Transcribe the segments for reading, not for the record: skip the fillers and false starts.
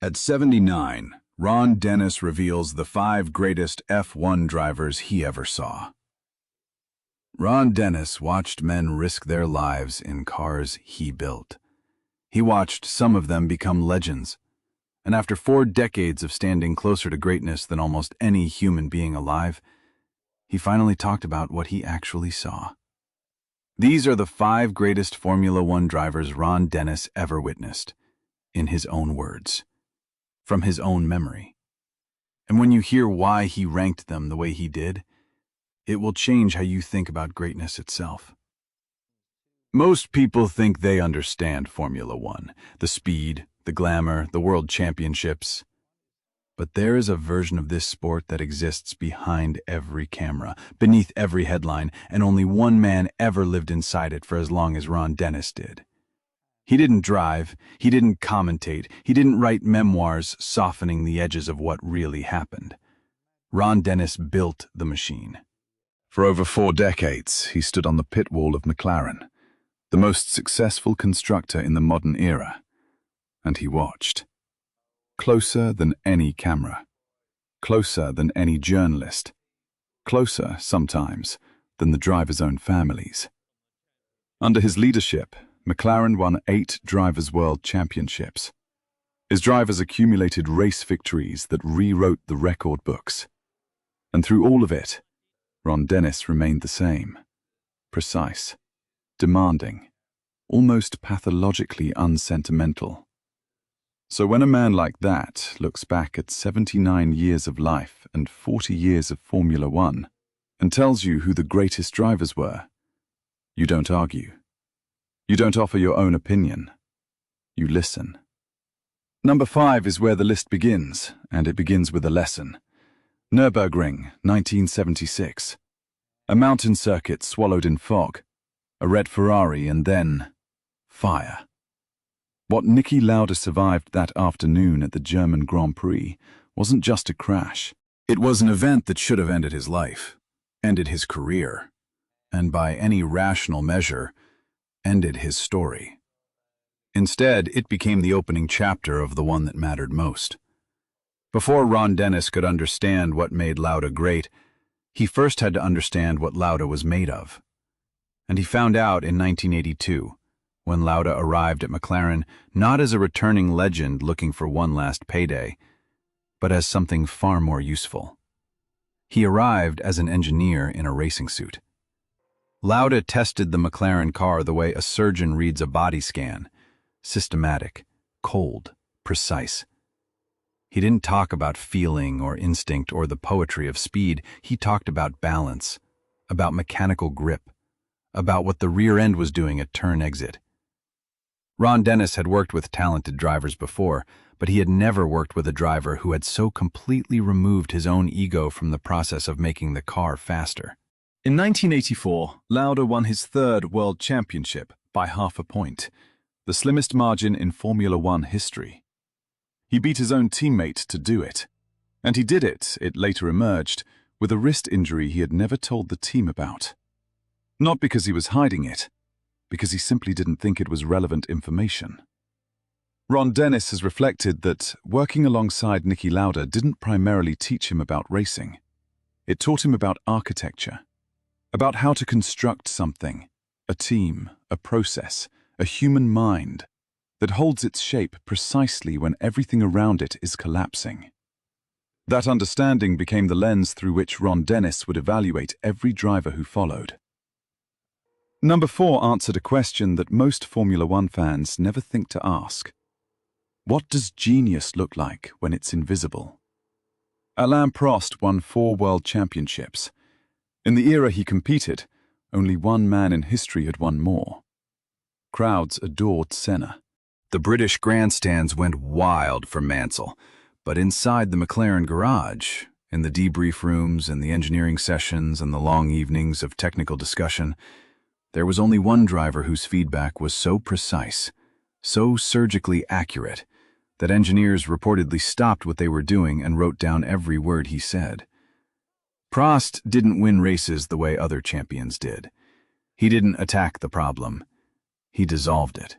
At 79, Ron Dennis reveals the 5 greatest F1 drivers he ever saw. Ron Dennis watched men risk their lives in cars he built. He watched some of them become legends, and after 4 decades of standing closer to greatness than almost any human being alive, he finally talked about what he actually saw. These are the 5 greatest Formula One drivers Ron Dennis ever witnessed, in his own words, from his own memory. And when you hear why he ranked them the way he did, it will change how you think about greatness itself. Most people think they understand Formula One, the speed, the glamour, the world championships. But there is a version of this sport that exists behind every camera, beneath every headline, and only one man ever lived inside it for as long as Ron Dennis did. He didn't drive, he didn't commentate, he didn't write memoirs softening the edges of what really happened. Ron Dennis built the machine. For over 4 decades, he stood on the pit wall of McLaren, the most successful constructor in the modern era, and he watched. Closer than any camera, closer than any journalist, closer, sometimes, than the drivers' own families. Under his leadership, McLaren won 8 Drivers' World Championships. His drivers accumulated race victories that rewrote the record books. And through all of it, Ron Dennis remained the same. Precise, demanding, almost pathologically unsentimental. So when a man like that looks back at 79 years of life and 40 years of Formula One and tells you who the greatest drivers were, you don't argue. You don't offer your own opinion. You listen. Number 5 is where the list begins, and it begins with a lesson. Nürburgring, 1976. A mountain circuit swallowed in fog, a red Ferrari, and then fire. What Niki Lauda survived that afternoon at the German Grand Prix wasn't just a crash. It was an event that should have ended his life, ended his career, and by any rational measure, ended his story. Instead, it became the opening chapter of the one that mattered most. Before Ron Dennis could understand what made Lauda great, he first had to understand what Lauda was made of. And he found out in 1982, when Lauda arrived at McLaren not as a returning legend looking for one last payday, but as something far more useful. He arrived as an engineer in a racing suit. Lauda tested the McLaren car the way a surgeon reads a body scan, systematic, cold, precise. He didn't talk about feeling or instinct or the poetry of speed. He talked about balance, about mechanical grip, about what the rear end was doing at turn exit. Ron Dennis had worked with talented drivers before, but he had never worked with a driver who had so completely removed his own ego from the process of making the car faster. In 1984, Lauda won his 3rd World Championship by half a point, the slimmest margin in Formula One history. He beat his own teammate to do it. And he did it, it later emerged, with a wrist injury he had never told the team about. Not because he was hiding it, because he simply didn't think it was relevant information. Ron Dennis has reflected that working alongside Niki Lauda didn't primarily teach him about racing. It taught him about architecture, about how to construct something, a team, a process, a human mind, that holds its shape precisely when everything around it is collapsing. That understanding became the lens through which Ron Dennis would evaluate every driver who followed. Number 4 answered a question that most Formula One fans never think to ask. What does genius look like when it's invisible? Alain Prost won 4 world championships. In the era he competed, only one man in history had won more. Crowds adored Senna. The British grandstands went wild for Mansell, but inside the McLaren garage, in the debrief rooms and the engineering sessions and the long evenings of technical discussion, there was only one driver whose feedback was so precise, so surgically accurate, that engineers reportedly stopped what they were doing and wrote down every word he said. Prost didn't win races the way other champions did. He didn't attack the problem. He dissolved it.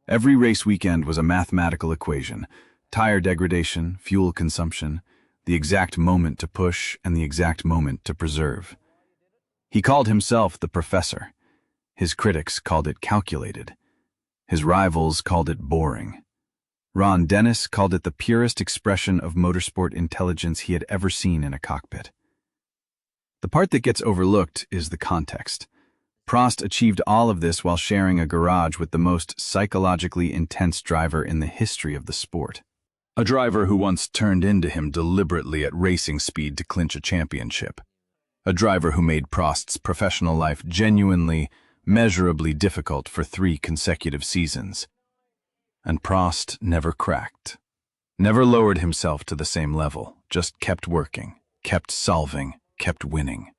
Every race weekend was a mathematical equation, Tire degradation, fuel consumption, the exact moment to push and the exact moment to preserve. He called himself the professor. His critics called it calculated. His rivals called it boring. Ron Dennis called it the purest expression of motorsport intelligence he had ever seen in a cockpit. The part that gets overlooked is the context. Prost achieved all of this while sharing a garage with the most psychologically intense driver in the history of the sport. A driver who once turned into him deliberately at racing speed to clinch a championship. A driver who made Prost's professional life genuinely, measurably difficult for 3 consecutive seasons. And Prost never cracked. Never lowered himself to the same level, just kept working, kept solving, kept winning.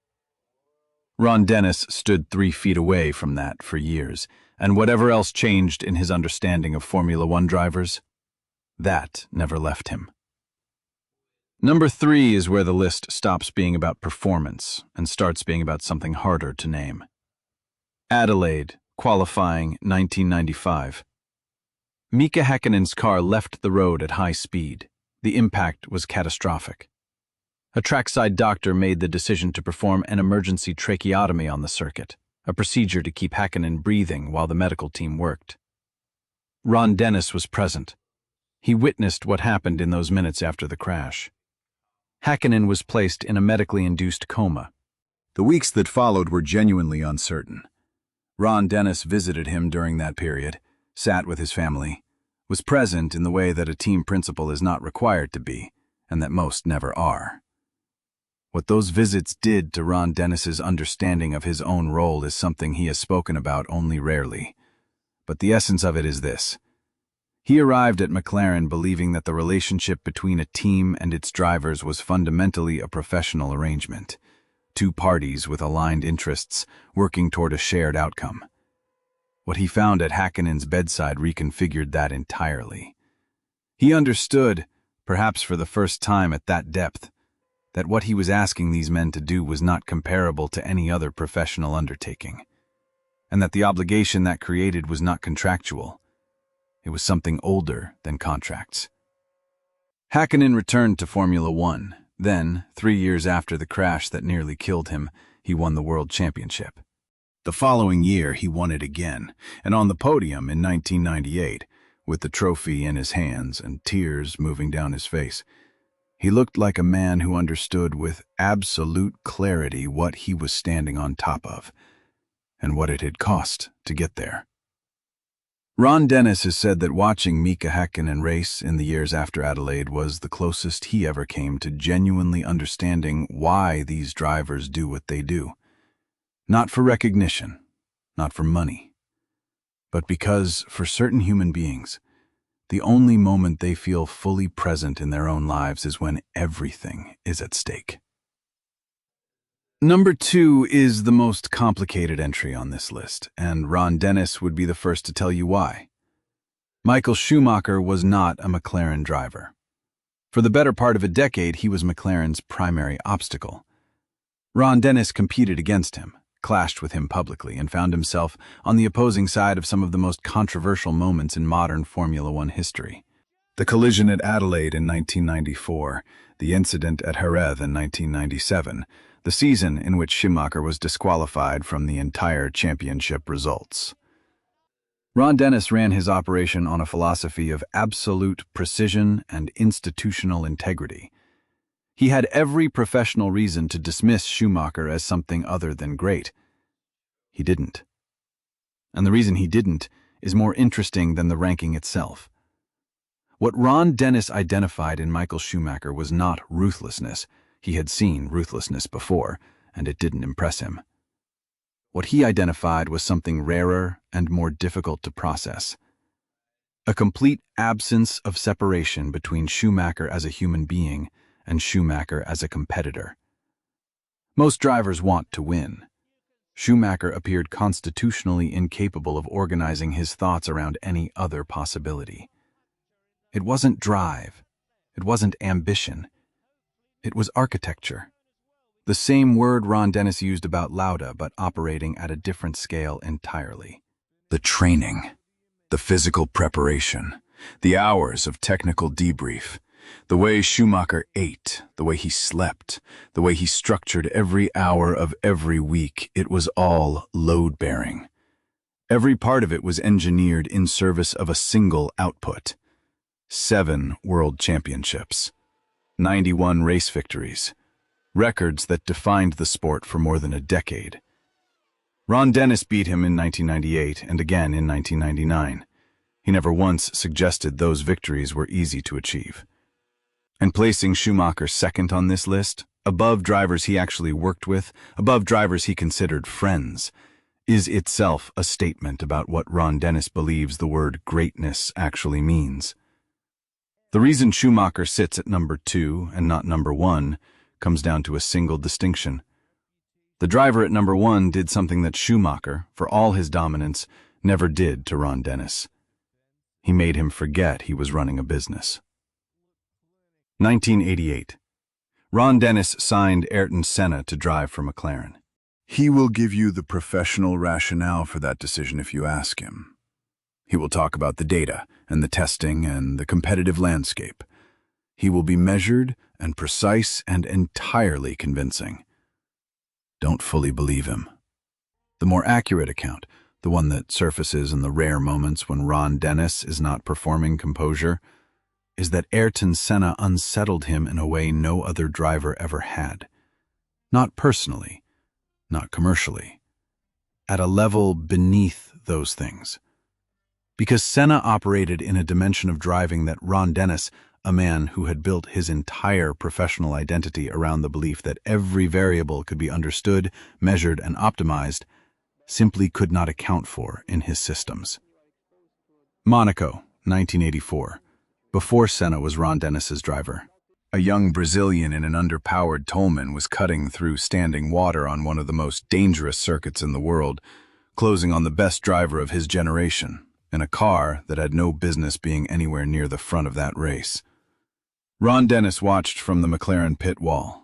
Ron Dennis stood 3 feet away from that for years, and whatever else changed in his understanding of Formula One drivers, that never left him. Number 3 is where the list stops being about performance and starts being about something harder to name. Adelaide, qualifying 1995. Mika Hakkinen's car left the road at high speed. The impact was catastrophic. A trackside doctor made the decision to perform an emergency tracheotomy on the circuit, a procedure to keep Hakkinen breathing while the medical team worked. Ron Dennis was present. He witnessed what happened in those minutes after the crash. Hakkinen was placed in a medically induced coma. The weeks that followed were genuinely uncertain. Ron Dennis visited him during that period, sat with his family, was present in the way that a team principal is not required to be, and that most never are. What those visits did to Ron Dennis's understanding of his own role is something he has spoken about only rarely. But the essence of it is this. He arrived at McLaren believing that the relationship between a team and its drivers was fundamentally a professional arrangement, 2 parties with aligned interests working toward a shared outcome. What he found at Hakkinen's bedside reconfigured that entirely. He understood, perhaps for the first time at that depth, that what he was asking these men to do was not comparable to any other professional undertaking, and that the obligation that created was not contractual. It was something older than contracts. Hakkinen returned to Formula One. Then, 3 years after the crash that nearly killed him, he won the World Championship. The following year, he won it again, and on the podium in 1998, with the trophy in his hands and tears moving down his face. He looked like a man who understood with absolute clarity what he was standing on top of, and what it had cost to get there. Ron Dennis has said that watching Mika Hakkinen race in the years after Adelaide was the closest he ever came to genuinely understanding why these drivers do what they do. Not for recognition, not for money, but because, for certain human beings, the only moment they feel fully present in their own lives is when everything is at stake. Number 2 is the most complicated entry on this list, and Ron Dennis would be the first to tell you why. Michael Schumacher was not a McLaren driver. For the better part of a decade, he was McLaren's primary obstacle. Ron Dennis competed against him, clashed with him publicly, and found himself on the opposing side of some of the most controversial moments in modern Formula One history. The collision at Adelaide in 1994, the incident at Jerez in 1997, the season in which Schumacher was disqualified from the entire championship results. Ron Dennis ran his operation on a philosophy of absolute precision and institutional integrity. He had every professional reason to dismiss Schumacher as something other than great. He didn't. And the reason he didn't is more interesting than the ranking itself. What Ron Dennis identified in Michael Schumacher was not ruthlessness. He had seen ruthlessness before, and it didn't impress him. What he identified was something rarer and more difficult to process. A complete absence of separation between Schumacher as a human being and Schumacher as a competitor. Most drivers want to win. Schumacher appeared constitutionally incapable of organizing his thoughts around any other possibility. It wasn't drive. It wasn't ambition. It was architecture. The same word Ron Dennis used about Lauda, but operating at a different scale entirely. The training, the physical preparation, The hours of technical debrief, the way Schumacher ate, the way he slept, the way he structured every hour of every week, it was all load-bearing. Every part of it was engineered in service of a single output. 7 world championships, 91 race victories, records that defined the sport for more than a decade. Ron Dennis beat him in 1998 and again in 1999. He never once suggested those victories were easy to achieve. And placing Schumacher second on this list, above drivers he actually worked with, above drivers he considered friends, is itself a statement about what Ron Dennis believes the word greatness actually means. The reason Schumacher sits at number 2 and not number 1 comes down to a single distinction. The driver at number 1 did something that Schumacher, for all his dominance, never did to Ron Dennis. He made him forget he was running a business. 1988. Ron Dennis signed Ayrton Senna to drive for McLaren. He will give you the professional rationale for that decision if you ask him. He will talk about the data and the testing and the competitive landscape. He will be measured and precise and entirely convincing. Don't fully believe him. The more accurate account, the one that surfaces in the rare moments when Ron Dennis is not performing composure, is that Ayrton Senna unsettled him in a way no other driver ever had. Not personally, not commercially, at a level beneath those things. Because Senna operated in a dimension of driving that Ron Dennis, a man who had built his entire professional identity around the belief that every variable could be understood, measured, and optimized, simply could not account for in his systems. Monaco, 1984. Before Senna was Ron Dennis's driver. A young Brazilian in an underpowered Tolman was cutting through standing water on one of the most dangerous circuits in the world, closing on the best driver of his generation, in a car that had no business being anywhere near the front of that race. Ron Dennis watched from the McLaren pit wall.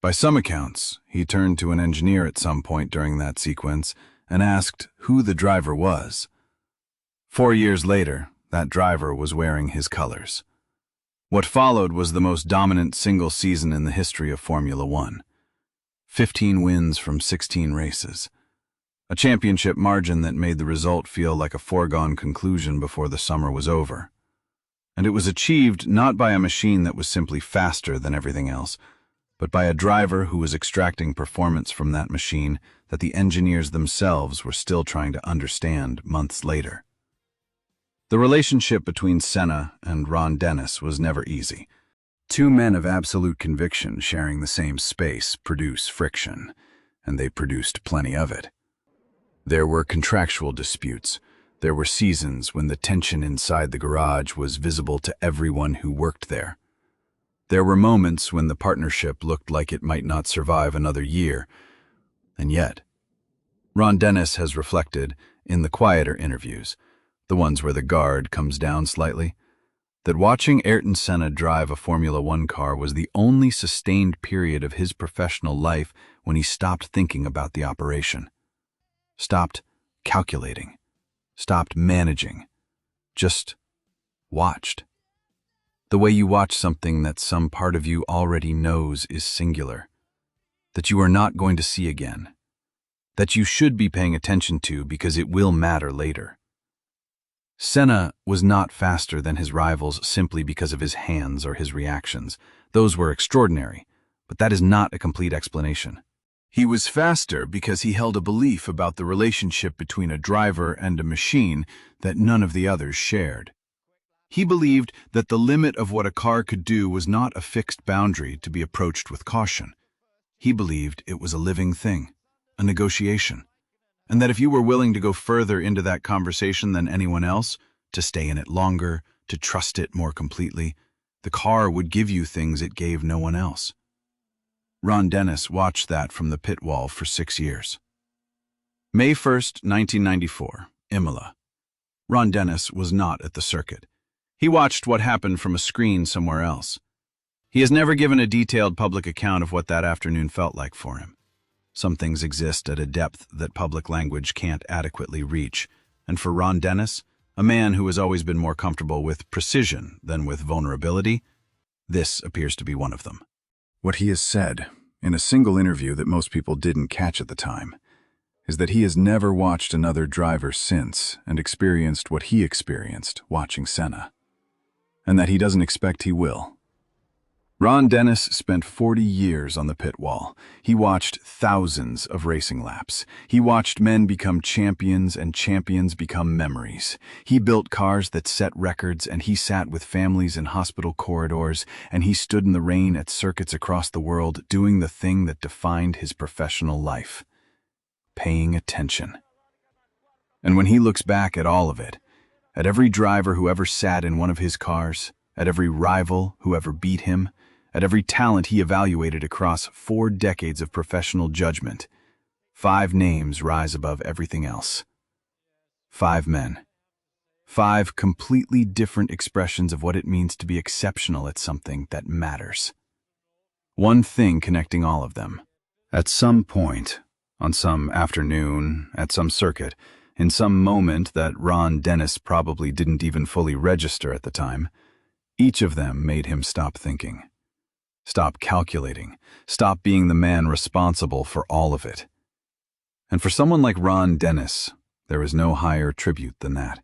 By some accounts, he turned to an engineer at some point during that sequence and asked who the driver was. 4 years later, that driver was wearing his colors. What followed was the most dominant single season in the history of Formula One. 15 wins from 16 races. A championship margin that made the result feel like a foregone conclusion before the summer was over. And it was achieved not by a machine that was simply faster than everything else, but by a driver who was extracting performance from that machine that the engineers themselves were still trying to understand months later. The relationship between Senna and Ron Dennis was never easy. 2 men of absolute conviction sharing the same space produce friction, and they produced plenty of it. There were contractual disputes. There were seasons when the tension inside the garage was visible to everyone who worked there. There were moments when the partnership looked like it might not survive another year. And yet, Ron Dennis has reflected, in the quieter interviews, the ones where the guard comes down slightly, that watching Ayrton Senna drive a Formula One car was the only sustained period of his professional life when he stopped thinking about the operation. Stopped calculating. Stopped managing. Just watched. The way you watch something that some part of you already knows is singular, that you are not going to see again, that you should be paying attention to because it will matter later. Senna was not faster than his rivals simply because of his hands or his reactions. Those were extraordinary, but that is not a complete explanation. He was faster because he held a belief about the relationship between a driver and a machine that none of the others shared. He believed that the limit of what a car could do was not a fixed boundary to be approached with caution. He believed it was a living thing, a negotiation, and that if you were willing to go further into that conversation than anyone else, to stay in it longer, to trust it more completely, the car would give you things it gave no one else. Ron Dennis watched that from the pit wall for 6 years. May 1st, 1994, Imola. Ron Dennis was not at the circuit. He watched what happened from a screen somewhere else. He has never given a detailed public account of what that afternoon felt like for him. Some things exist at a depth that public language can't adequately reach, and for Ron Dennis, a man who has always been more comfortable with precision than with vulnerability. This appears to be one of them. What he has said, in a single interview that most people didn't catch at the time, is that he has never watched another driver since and experienced what he experienced watching Senna, and that he doesn't expect he will. Ron Dennis spent 40 years on the pit wall. He watched thousands of racing laps. He watched men become champions and champions become memories. He built cars that set records, and he sat with families in hospital corridors, and he stood in the rain at circuits across the world doing the thing that defined his professional life: paying attention. And when he looks back at all of it, at every driver who ever sat in one of his cars, at every rival who ever beat him, at every talent he evaluated across 4 decades of professional judgment, 5 names rise above everything else. 5 men. 5 completely different expressions of what it means to be exceptional at something that matters. One thing connecting all of them. At some point, on some afternoon, at some circuit, in some moment that Ron Dennis probably didn't even fully register at the time, each of them made him stop thinking. Stop calculating. Stop being the man responsible for all of it. And for someone like Ron Dennis, there is no higher tribute than that.